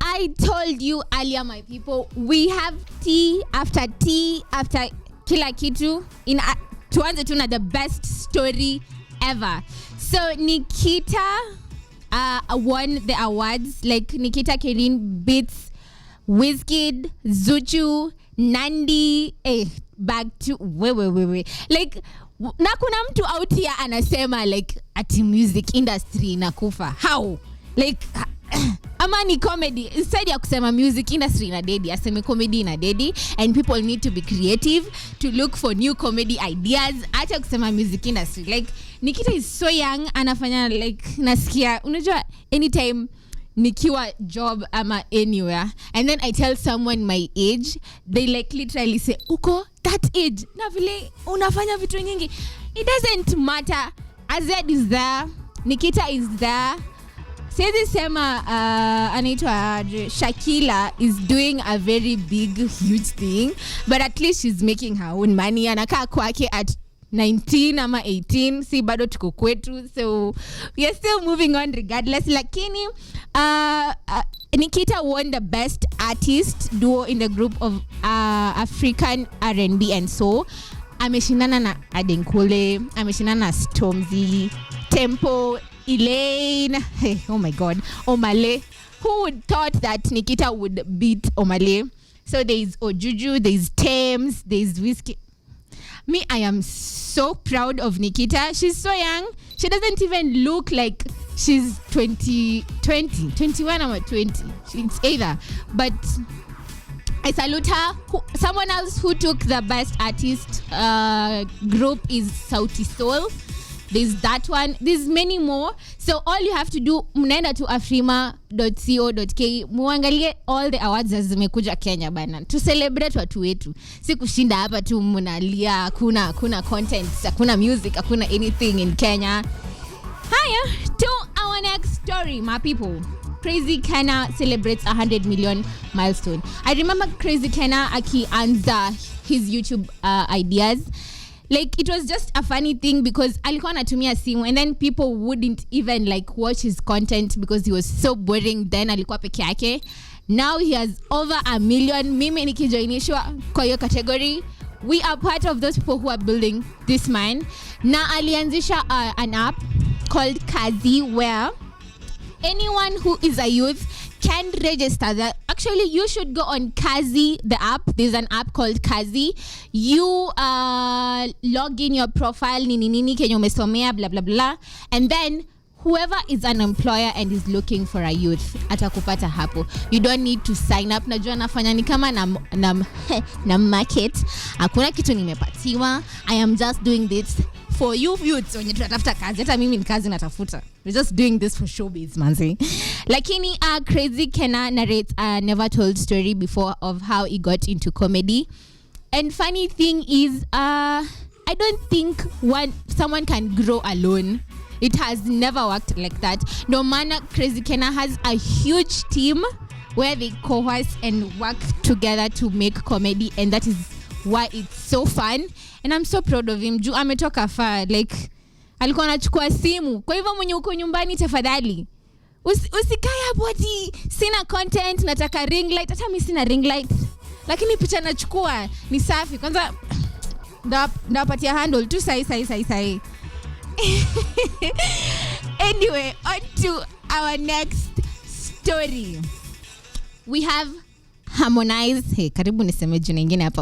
I told you earlier, my people, we have tea after kila kitu. Tuanze tuna the best story ever. So Nikita won the awards. Like Nikita Kering beats Wizkid, Zuchu, Nandi. Back to wait. Like na kuna mtu out here anasema like ati music industry inakufa. How? Like ama ni comedy. Instead ya kusema music industry ina dedi, aseme comedy ina dedi, and people need to be creative to look for new comedy ideas. Acha kusema music industry. Like Nikita is so young, anafanya like nasikia unajua anytime nikiwa job ama anywhere and then I tell someone my age, they like literally say uko that age na vile unafanya vitu nyingi. It doesn't matter. Azad is there, Nikita is there. Siwezi sema anaitwa Shakila is doing a very big huge thing, but at least she's making her own money. Anakaa kwake at 19 ama 18, si bado tuko kwetu, so we are still moving on regardless. Lakini Nikita won the best artist duo in the group of African R&B and soul. Ameshindana na Adenkule, ameshindana na Stormzy, Tempo, Elaine, hey, oh my god, Omale. Who would thought that Nikita would beat Omale? So there is Ojuju, there is Thames, there is Wizkid. Me, I am so proud of Nikita. She's so young. She doesn't even look like she's 21 or 20. It's either. But I salute her. Someone else who took the best artist group is Sauti Sol. There's that one. There's many more. So all you have to do, mnaenda to afrima.co.ke, muangalie all the awards zimekuja Kenya bana. To celebrate watu wetu. Si kushinda hapa tu mnalia, hakuna content, hakuna music, hakuna anything in Kenya. Haya, to our next story, my people. Crazy Kenna celebrates 100 million milestone. I remember Crazy Kenna akianza his YouTube ideas. Like it was just a funny thing because alikuwa anatumia simu and then people wouldn't even like watch his content because he was so boring. Then alikuwa peke yake. Now he has over 1 million. Mimi nikijoinishwa kwa hiyo category. We are part of those people who are building this man. Na alianzisha an app called Kazi where anyone who is a youth can register. That actually you should go on Kazi, the app. There's an app called Kazi. You log in your profile, nini kenye umesomea, blah blah blah, and then whoever is an employer and is looking for a youth atakupata hapo. You don't need to sign up. Najua nafanya ni kama na market. Hakuna kitu nimepatiwa. I am just doing this for you youths wenye tunatafuta kazi. Hata mimi ni kazi natafuta. We're just doing this for showbiz, manzi. Lakini Crazy Kenna narrates a never told story before of how he got into comedy. And funny thing is, I don't think someone can grow alone. It has never worked like that. No matter, Crazy Kenna has a huge team where they cohorse and work together to make comedy, and that is why it's so fun. And I'm so proud of him. Juu ametoka far. Like alikuwa anachukua simu. Kwa hivyo mwenye uko nyumbani tafadhali usikae hapo ati sina content, nataka ring light. Hata mimi sina ring light, lakini picha nachukua ni safi. Kwanza ndapatia handle tu sai. Anyway, on to our next story. We have Harmonize. Hey, karibu niseme jina ingine hapa.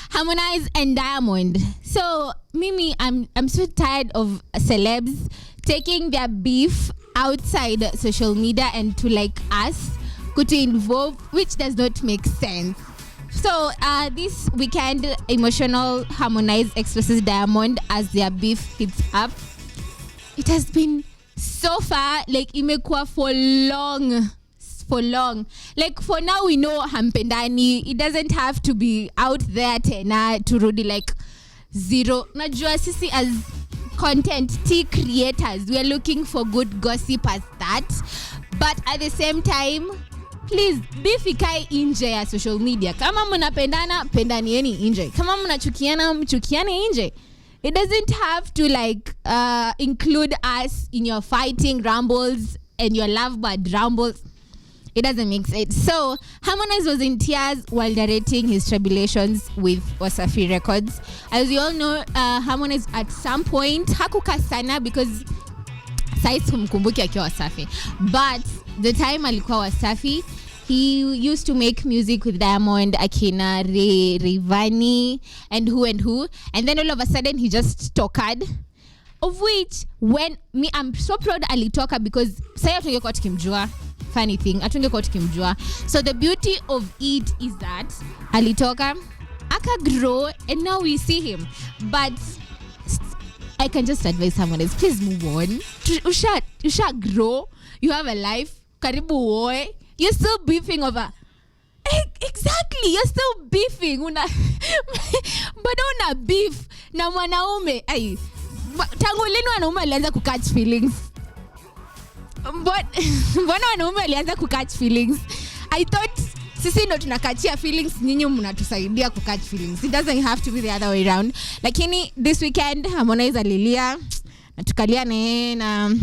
Harmonize and Diamond. So, Mimi, I'm so tired of celebs taking their beef outside social media and to like us to involve, which does not make sense. So this weekend, emotional Harmonize expresses Diamond as their beef hits up. It has been so far like imekuwa for long. Like for now we know hampendani. It doesn't have to be out there tena turudi like zero. Najua sisi as content creators, we are looking for good gossip as that, but at the same time, please beef ikae nje ya social media. Kama mnapendana, pendanieni nje. Kama mnachukiana, mchukiane nje. It doesn't have to like include us in your fighting rumbles and your lovebird rumbles. It doesn't make sense. So Harmonize was in tears while narrating his tribulations with Wasafi Records. As you all know, Harmonize at some point hakuka sana because sites humkumbuki akiwa Wasafi. But the time alikuwa Wasafi, he used to make music with Diamond, Akina, Rayvanny, and who. And then all of a sudden he just talked. Of which, I'm so proud alitoka because saya tungekuwa tukimjua. Funny thing, atungekuwa tukimjua. So the beauty of it is that alitoka, aka grow, and now we see him. But I can just advise someone else, please move on. Usha grow, you have a life, karibu oe. You're still beefing over. Exactly, you're still beefing. Bado una beef na mwanaume. Ai, tangu lini wanaume alianza kukatch feelings? Mbona wanaume alianza kukatch feelings? I thought sisi ndo tunakachia feelings, nyinyi mnatusaidia kukatch feelings. It doesn't have to be the other way around. Lakini this weekend Harmonize alilia na tukalia na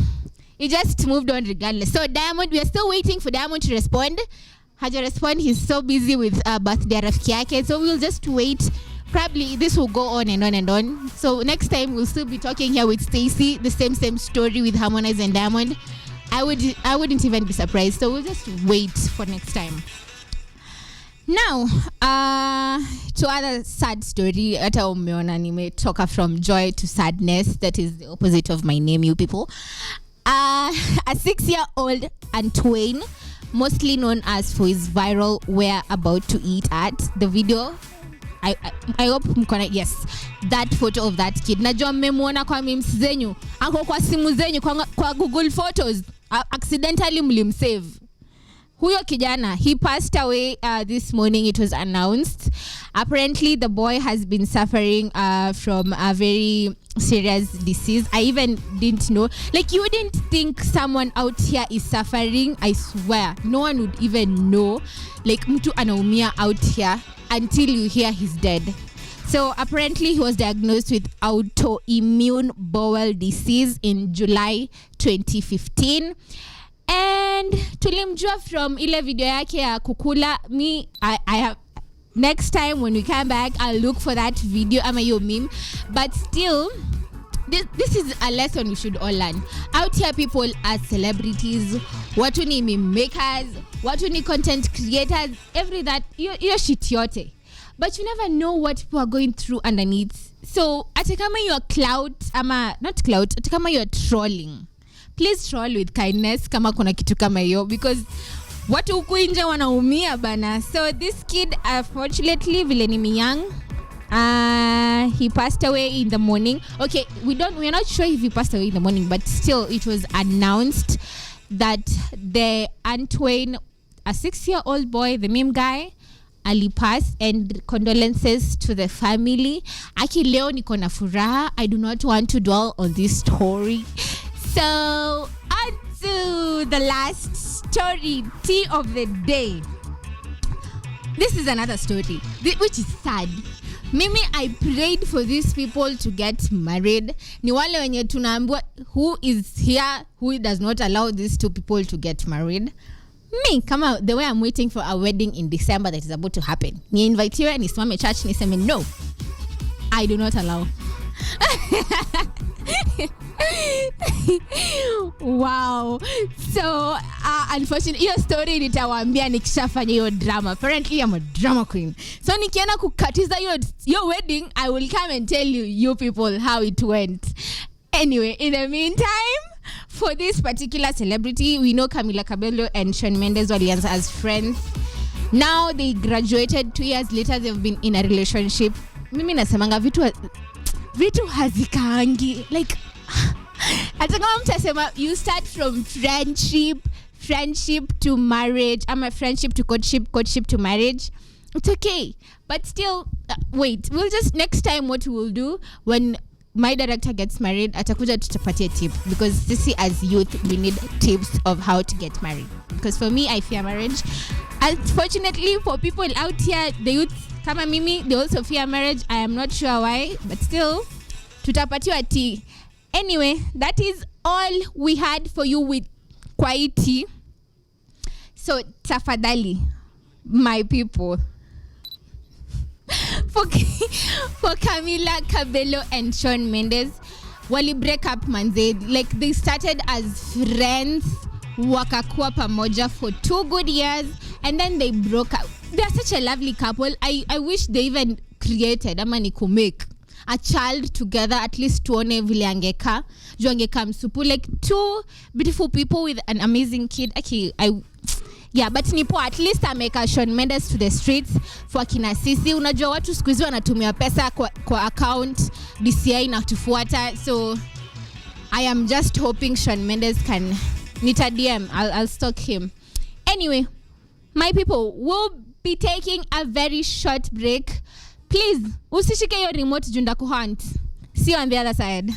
he just moved on regardless. So Diamond, we are still waiting for Diamond to respond. Haja respond, he's so busy with birthday rafiki yake. So we'll just wait. Probably this will go on and on and on. So next time we'll still be talking here with Stacey, the same story with Harmonize and Diamond. I wouldn't even be surprised. So we'll just wait for next time. Now, to other sad story, hata umeona nimetoka from joy to sadness. That is the opposite of my name, you people. A 6-year-old Antwain, mostly known as for his viral "We're About to Eat At" the video. I hope mkona, yes, that photo of that kid. Najua mmemwona kwa memes zenyu, ako kwa simu zenyu, kwa Google Photos, accidentally mlimsave. Huyo kijana, he passed away this morning, it was announced. Apparently the boy has been suffering from a very serious disease. I even didn't know. Like, you wouldn't think someone out here is suffering. I swear, no one would even know. Like, mtu anaumia out here until you hear he's dead. So apparently he was diagnosed with autoimmune bowel disease in July 2015. And tulimjua from ile video yake ya kukula. I have, next time when we come back, I'll look for that video ama yo meme. But still, this is a lesson we should all learn. Out here, people are celebrities, watu ni meme makers, watu ni content creators, every that, you're shit yote. But you never know what people are going through underneath. So, atakama you are not clout, atakama you are trolling, please troll with kindness kama kuna kitu kama hiyo, because watu huku nje wanaumia bana. So this kid, unfortunately, vile ni young, he passed away in the morning. Okay, we're not sure if he passed away in the morning, but still it was announced that the Antwain, a 6-year-old boy, the meme guy, alipass, and condolences to the family. Aki leo niko na furaha. I do not want to dwell on this story. So, on to the last story, tea of the day. This is another story, which is sad. Mimi, I prayed for these people to get married. Ni wale wenye tunaambiwa who is here, who does not allow these two people to get married. Me, kama the way I'm waiting for a wedding in December that is about to happen. Ni invite here, nisimame church, niseme no, I do not allow. Wow. So unfortunately, your story nitawaambia nikishafanya hiyo drama. Apparently I'm a drama queen. So nikienda kukatiza your wedding, I will come and tell you people how it went. Anyway, in the meantime, for this particular celebrity, we know Camila Cabello and Shawn Mendes walianza as friends. Now they graduated. 2 years later, they've been in a relationship. Mimi nasemanga vitu hazikaangi. Like, hata kama mtasema you start from friendship to marriage, ama friendship to courtship to marriage, it's okay. But still, wait, we'll just, next time what we will do when my director gets married, atakuja tutapatia tip, because sisi as youth we need tips of how to get married, because for me I fear marriage. Unfortunately for people out here, the youth kama mimi, they also fear marriage. I am not sure why, but still tutapatiwa tea. Anyway, that is all we had for you with Kwaiti. So tafadhali, my people, for Camila Cabello and Shawn Mendes, wali break up manze. Like they started as friends, wakakuwa pamoja for 2 good years, and then they broke up. They are such a lovely couple. I wish they even created ama ni kumake a child together, at least tuone vile angeka juu angeka msupu, like 2 beautiful people with an amazing kid. Okay, yeah, but nipo at least ameka Shawn Mendes to the streets for kina sisi. Unajua watu siku hizi wanatumia pesa kwa account, DCI na tufuata. So I am just hoping Shawn Mendes can nita DM. I'll stalk him. Anyway, my people, we'll be taking a very short break. Please, usishike your remote junda kuhunt. See you on the other side.